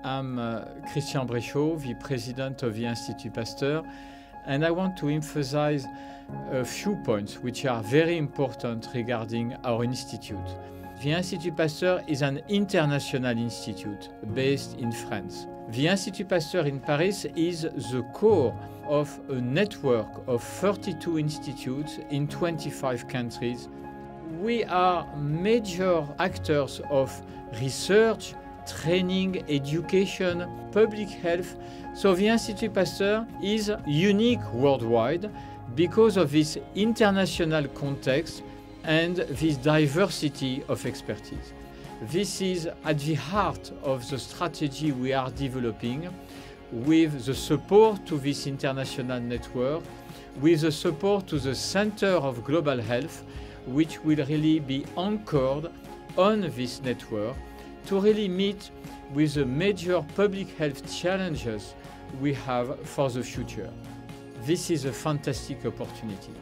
I'm Christian Bréchot, the president of the Institut Pasteur, and I want to emphasize a few points which are very important regarding our institute. The Institut Pasteur is an international institute based in France. The Institut Pasteur in Paris is the core of a network of 32 institutes in 25 countries. We are major actors of research, training, education, public health. So the Institut Pasteur is unique worldwide because of this international context and this diversity of expertise. This is at the heart of the strategy we are developing with the support to this international network, with the support to the Center of Global Health, which will really be anchored on this network to really meet with the major public health challenges we have for the future. This is a fantastic opportunity.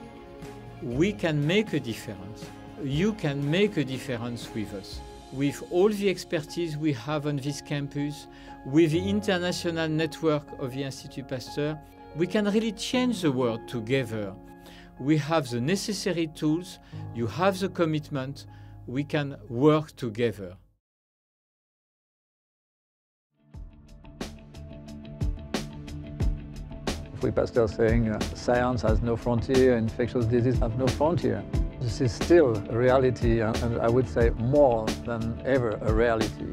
We can make a difference. You can make a difference with us. With all the expertise we have on this campus, with the international network of the Institut Pasteur, we can really change the world together. We have the necessary tools, you have the commitment, we can work together. Louis Pasteur saying science has no frontier, infectious disease have no frontier. This is still a reality, and I would say more than ever a reality.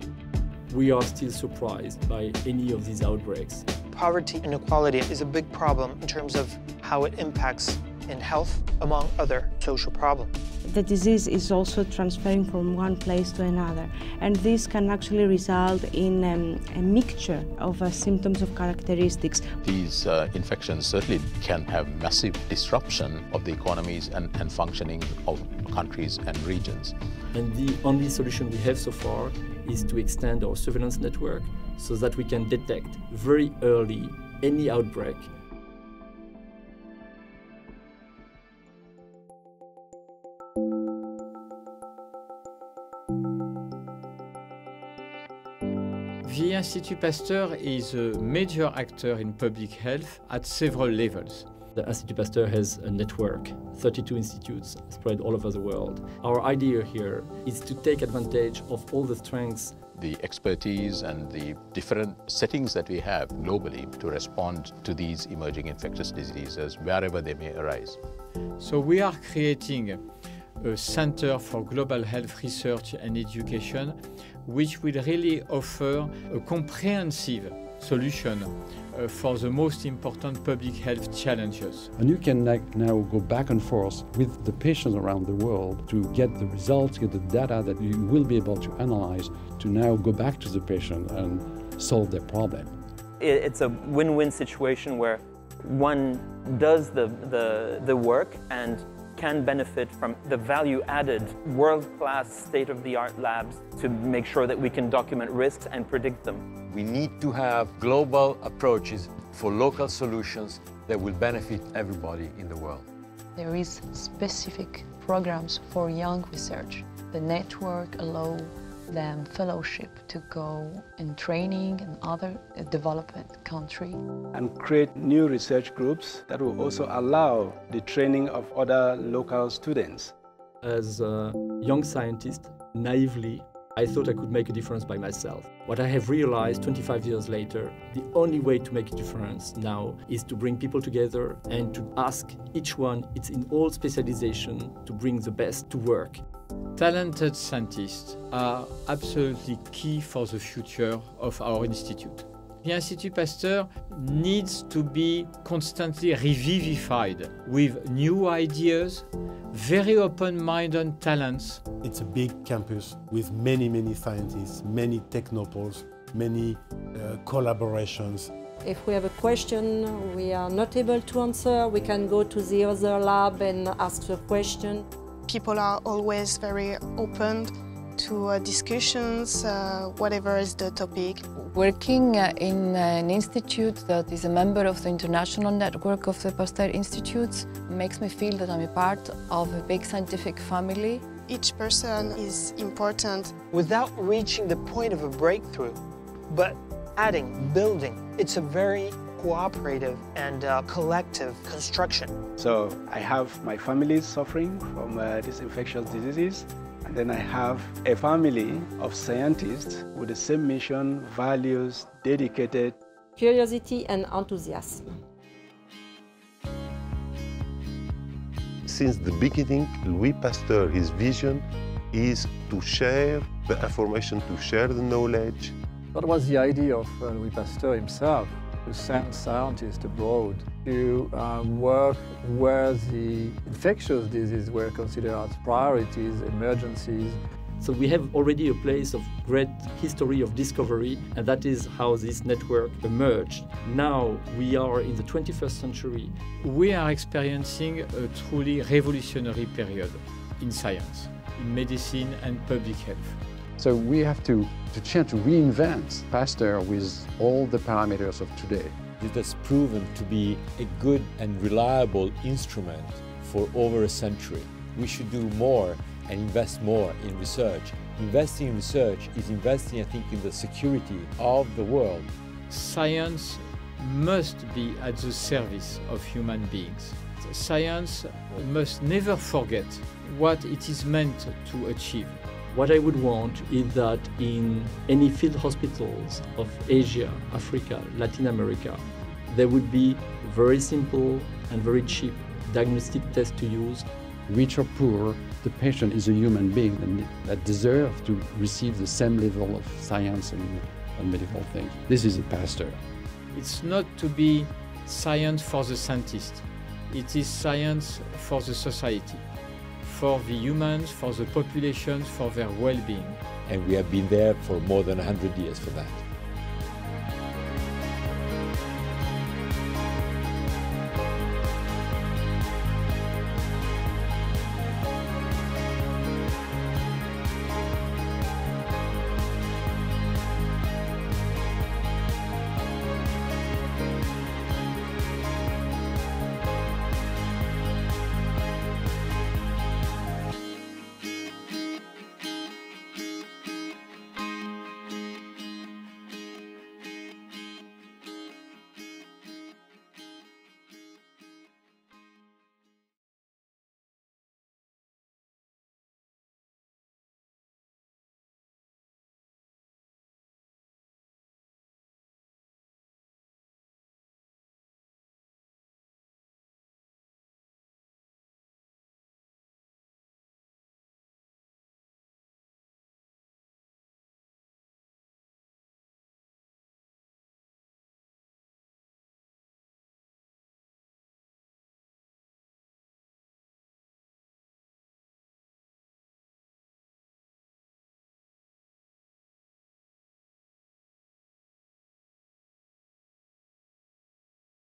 We are still surprised by any of these outbreaks. Poverty and inequality is a big problem in terms of how it impacts in health, among other social problems. The disease is also transferring from one place to another, and this can actually result in a mixture of symptoms of characteristics. These infections certainly can have massive disruption of the economies and functioning of countries and regions. And the only solution we have so far is to extend our surveillance network so that we can detect very early any outbreak. The Institut Pasteur is a major actor in public health at several levels. The Institut Pasteur has a network, 32 institutes spread all over the world. Our idea here is to take advantage of all the strengths, the expertise and the different settings that we have globally to respond to these emerging infectious diseases wherever they may arise. So we are creating a Center for Global Health Research and Education, which will really offer a comprehensive solution for the most important public health challenges. And you can now go back and forth with the patients around the world to get the results, get the data that you will be able to analyze to now go back to the patient and solve their problem. It's a win-win situation where one does the work and can benefit from the value-added, world-class, state-of-the-art labs to make sure that we can document risks and predict them. We need to have global approaches for local solutions that will benefit everybody in the world. There is specific programs for young research. The network allows them fellowship to go in training in other developed countries. And create new research groups that will also allow the training of other local students. As a young scientist, naively, I thought I could make a difference by myself. What I have realized 25 years later, the only way to make a difference now is to bring people together and to ask each one, it's in all specialization, to bring the best to work. Talented scientists are absolutely key for the future of our institute. The Institut Pasteur needs to be constantly revivified with new ideas, very open-minded talents. It's a big campus with many scientists, many technopoles, many collaborations. If we have a question we are not able to answer, we can go to the other lab and ask the question. People are always very open to discussions, whatever is the topic. Working in an institute that is a member of the international network of the Pasteur Institutes makes me feel that I'm a part of a big scientific family. each person is important. Without reaching the point of a breakthrough, but adding, building, it's a very cooperative and collective construction. So I have my family suffering from these infectious diseases, and then I have a family of scientists with the same mission, values, dedicated. Curiosity and enthusiasm. Since the beginning, Louis Pasteur, his vision is to share the information, to share the knowledge. That was the idea of Louis Pasteur himself, to send scientists abroad to work where the infectious diseases were considered as priorities, emergencies. So we have already a place of great history of discovery, and that is how this network emerged. Now we are in the 21st century. We are experiencing a truly revolutionary period in science, in medicine and public health. So we have to change, to reinvent Pasteur with all the parameters of today. It has proven to be a good and reliable instrument for over a century. We should do more and invest more in research. Investing in research is investing, I think, in the security of the world. Science must be at the service of human beings. Science must never forget what it is meant to achieve. What I would want is that in any field hospitals of Asia, Africa, Latin America, there would be very simple and very cheap diagnostic tests to use. Rich or poor, the patient is a human being that deserves to receive the same level of science and medical things. This is a Pasteur. It's not to be science for the scientist. It is science for the society, for the humans, for the populations, for their well-being. And we have been there for more than 100 years for that.